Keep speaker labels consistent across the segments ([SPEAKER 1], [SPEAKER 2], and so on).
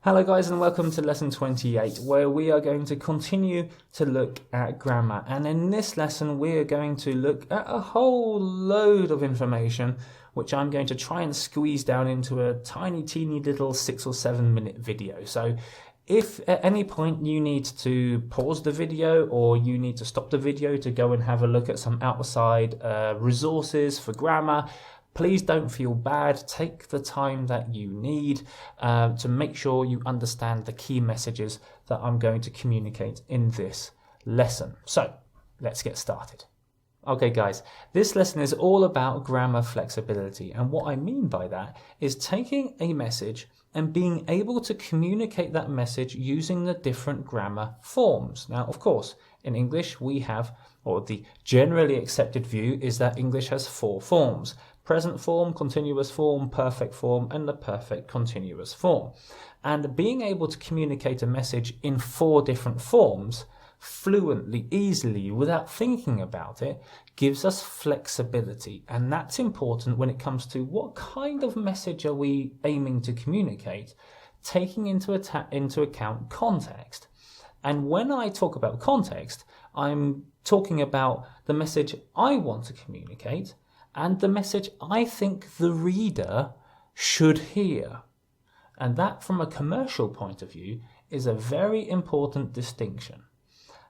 [SPEAKER 1] Hello guys and welcome to lesson 28 where we are going to continue to look at grammar, and in this lesson we are going to look at a whole load of information which I'm going to try and squeeze down into a tiny teeny little 6 or 7 minute video. So if at any point you need to pause the video or you need to stop the video to go and have a look at some outside resources for grammar, please don't feel bad. Take the time that you need to make sure you understand the key messages that I'm going to communicate in this lesson. So let's get started. Okay guys, this lesson is all about grammar flexibility, and what I mean by that is taking a message and being able to communicate that message using the different grammar forms. Now, of course, in English we have, or the generally accepted view is that English has 4 forms: present form, continuous form, perfect form, and the perfect continuous form. And being able to communicate a message in 4 different forms fluently, easily, without thinking about it, gives us flexibility. And that's important when it comes to what kind of message are we aiming to communicate, taking into account context. And when I talk about context, I'm talking about the message I want to communicate and the message I think the reader should hear. And that, from a commercial point of view, is a very important distinction.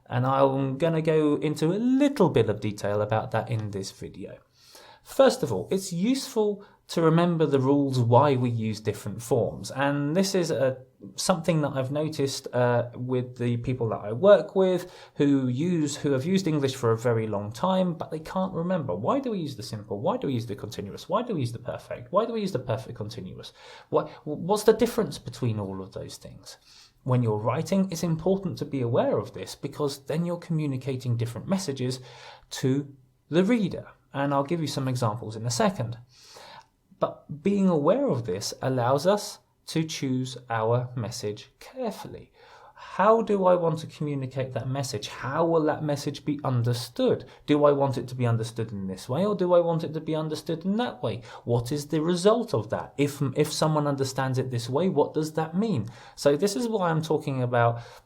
[SPEAKER 1] And I'm going to go into a little bit of detail about that in this video. First of all, it's useful to remember the rules why we use different forms. And this is something that I've noticed with the people that I work with who have used English for a very long time, but they can't remember. Why do we use the simple? Why do we use the continuous? Why do we use the perfect? Why do we use the perfect continuous? What's the difference between all of those things? When you're writing, it's important to be aware of this, because then you're communicating different messages to the reader. And I'll give you some examples in a second. But being aware of this allows us to choose our message carefully. How do I want to communicate that message? How will that message be understood? Do I want it to be understood in this way, or do I want it to be understood in that way? What is the result of that? If someone understands it this way, what does that mean? So this is why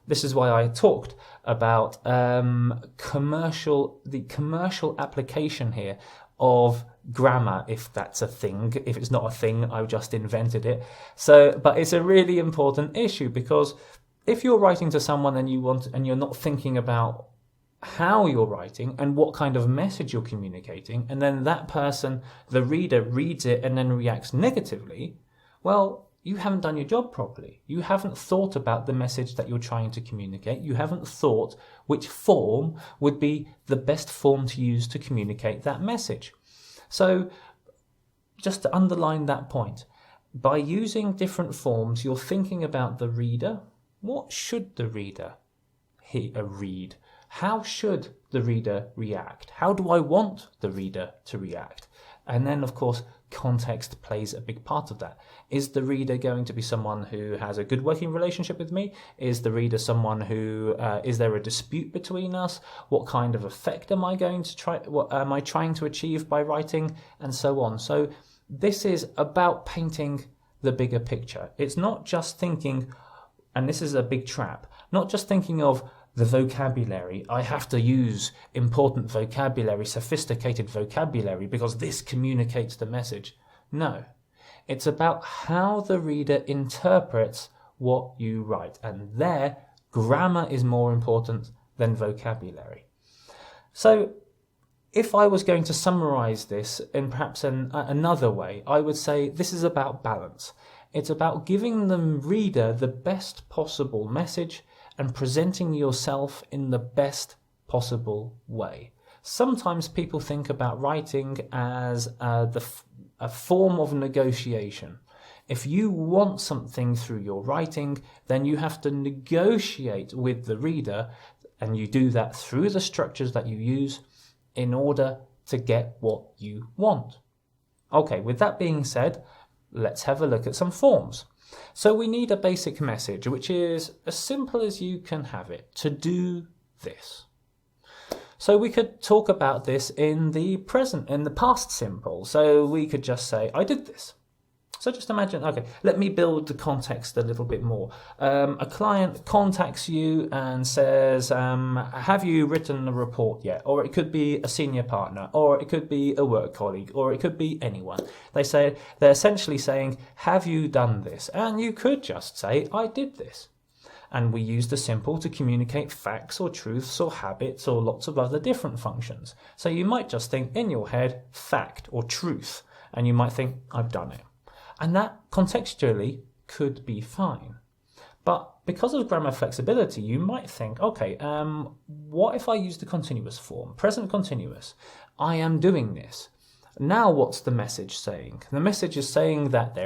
[SPEAKER 1] this is why I talked about the commercial application here of grammar, if that's a thing. If it's not a thing, I've just invented it. But it's a really important issue, because if you're writing to someone and you're not thinking about how you're writing and what kind of message you're communicating, and then that person, the reader, reads it and then reacts negatively, well, you haven't done your job properly. You haven't thought about the message that you're trying to communicate. You haven't thought which form would be the best form to use to communicate that message. So just to underline that point, by using different forms, you're thinking about the reader. What should the reader read? How should the reader react? How do I want the reader to react? And then, of course, context plays a big part of that. Is the reader going to be someone who has a good working relationship with me? Is the reader someone who, is there a dispute between us? What kind of effect am I going to try? What am I trying to achieve by writing? And so on. So this is about painting the bigger picture. It's not just thinking, and this is a big trap, not just thinking of the vocabulary. I have to use important vocabulary, sophisticated vocabulary, because this communicates the message. No, it's about how the reader interprets what you write. And there, grammar is more important than vocabulary. So if I was going to summarize this in perhaps another way, I would say this is about balance. It's about giving the reader the best possible message and presenting yourself in the best possible way. Sometimes people think about writing as a form of negotiation. If you want something through your writing, then you have to negotiate with the reader, and you do that through the structures that you use in order to get what you want. Okay, with that being said, let's have a look at some forms. So we need a basic message, which is as simple as you can have it: to do this. So we could talk about this in the past simple. So we could just say, I did this. So just imagine, okay, let me build the context a little bit more. A client contacts you and says, have you written a report yet? Or it could be a senior partner, or it could be a work colleague, or it could be anyone. They're essentially saying, have you done this? And you could just say, I did this. And we use the simple to communicate facts or truths or habits or lots of other different functions. So you might just think in your head, fact or truth, and you might think, I've done it. And that contextually could be fine. But because of grammar flexibility, you might think, okay, what if I use the continuous form? Present continuous. I am doing this. Now what's the message saying? The message is saying that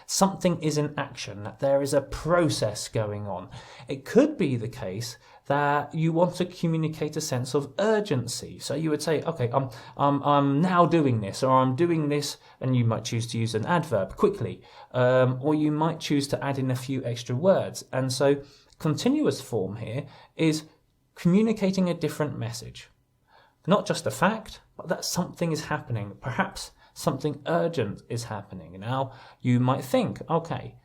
[SPEAKER 1] something is in action, that there is a process going on. It could be the case that you want to communicate a sense of urgency. So you would say, okay, I'm now doing this, or I'm doing this, and you might choose to use an adverb quickly, or you might choose to add in a few extra words. And so continuous form here is communicating a different message. Not just a fact, but that something is happening. Perhaps something urgent is happening. Now, you might think, okay,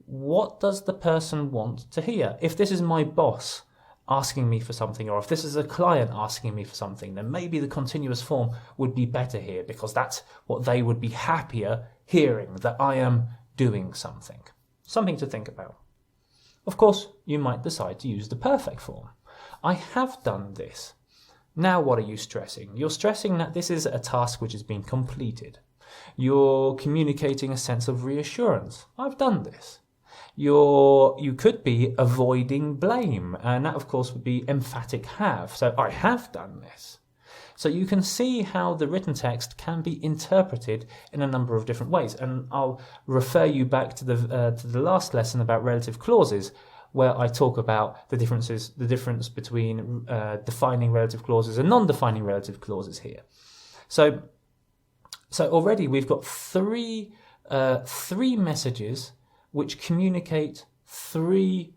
[SPEAKER 1] what does the person want to hear? If this is my boss asking me for something, or if this is a client asking me for something, then maybe the continuous form would be better here, because that's what they would be happier hearing, that I am doing something. Something to think about. Of course, you might decide to use the perfect form. I have done this. Now what are you stressing? You're stressing that this is a task which has been completed. You're communicating a sense of reassurance. I've done this. You could be avoiding blame, and that of course would be emphatic have. So I have done this. So you can see how the written text can be interpreted in a number of different ways, and I'll refer you back to the last lesson about relative clauses, where I talk about the difference between defining relative clauses and non-defining relative clauses here. So already we've got three messages which communicate three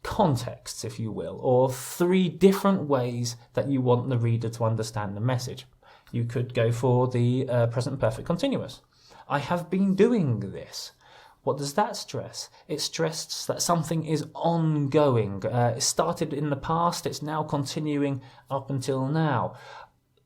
[SPEAKER 1] contexts, if you will, or three different ways that you want the reader to understand the message. You could go for the present perfect continuous. I have been doing this. What does that stress? It stresses that something is ongoing. It started in the past, it's now continuing up until now.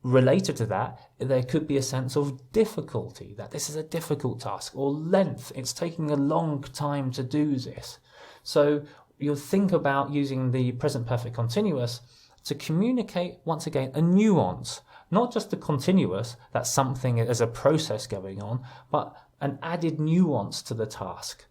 [SPEAKER 1] Related to that, there could be a sense of difficulty, that this is a difficult task, or length. It's taking a long time to do this. So you'll think about using the present perfect continuous to communicate, once again, a nuance. Not just the continuous, that something is a process going on, but an added nuance to the task.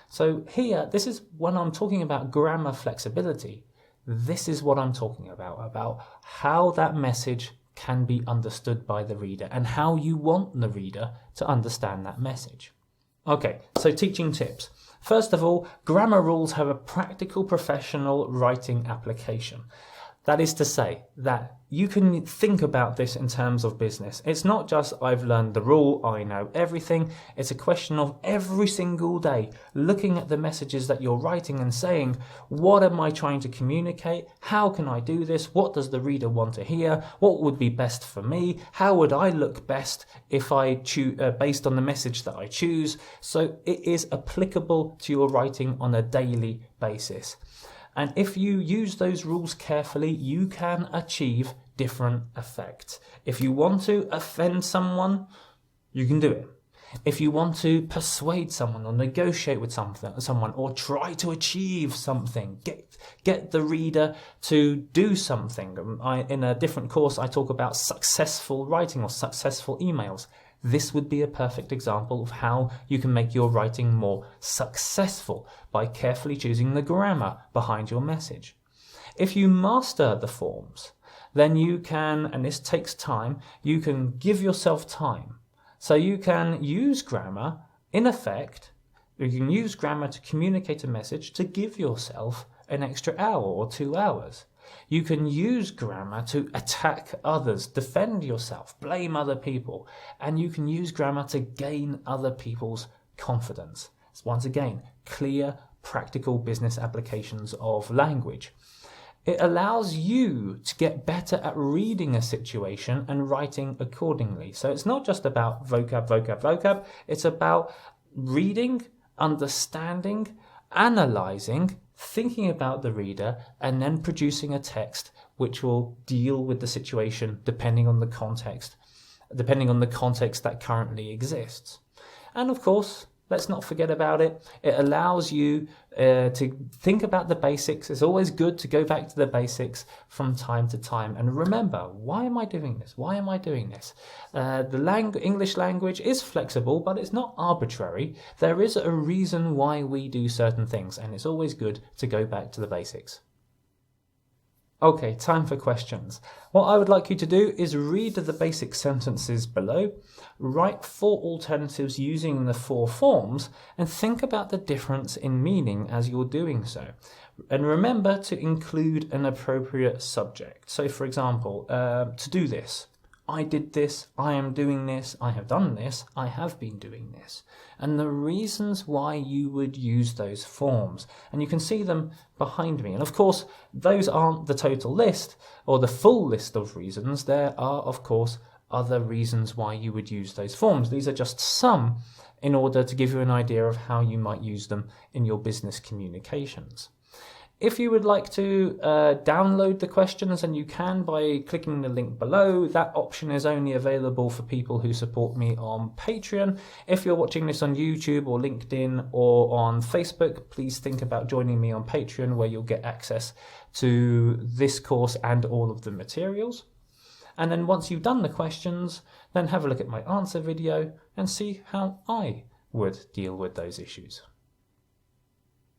[SPEAKER 1] So here, this is when I'm talking about grammar flexibility. This is what I'm talking about how that message can be understood by the reader and how you want the reader to understand that message. Okay, so teaching tips. First of all, grammar rules have a practical professional writing application. That is to say that you can think about this in terms of business. It's not just I've learned the rule, I know everything. It's a question of every single day looking at the messages that you're writing and saying, what am I trying to communicate? How can I do this? What does the reader want to hear? What would be best for me? How would I look best if I choose based on the message that I choose? So it is applicable to your writing on a daily basis. And if you use those rules carefully, you can achieve different effects. If you want to offend someone, you can do it. If you want to persuade someone or negotiate with someone or try to achieve something, get the reader to do something. In a different course, I talk about successful writing or successful emails. This would be a perfect example of how you can make your writing more successful by carefully choosing the grammar behind your message. If you master the forms, then you can, and this takes time, you can give yourself time. So you can use grammar, in effect, you can use grammar to communicate a message to give yourself an extra hour or 2 hours. You can use grammar to attack others, defend yourself, blame other people, and you can use grammar to gain other people's confidence. It's once again clear, practical business applications of language. It allows you to get better at reading a situation and writing accordingly. So it's not just about vocab, it's about reading, understanding, analysing, thinking about the reader, and then producing a text which will deal with the situation depending on the context that currently exists. And of course, let's not forget about it. It allows you to think about the basics. It's always good to go back to the basics from time to time and remember, why am I doing this? Why am I doing this? The English language is flexible, but it's not arbitrary. There is a reason why we do certain things, and it's always good to go back to the basics. Okay, time for questions. What I would like you to do is read the basic sentences below, write 4 alternatives using the 4 forms, and think about the difference in meaning as you're doing so. And remember to include an appropriate subject. So for example, to do this. I did this, I am doing this, I have done this, I have been doing this. And the reasons why you would use those forms. And you can see them behind me. And of course, those aren't the total list or the full list of reasons. There are, of course, other reasons why you would use those forms. These are just some in order to give you an idea of how you might use them in your business communications. If you would like to download the questions, and you can by clicking the link below, that option is only available for people who support me on Patreon. If you're watching this on YouTube or LinkedIn or on Facebook, please think about joining me on Patreon, where you'll get access to this course and all of the materials. And then once you've done the questions, then have a look at my answer video and see how I would deal with those issues.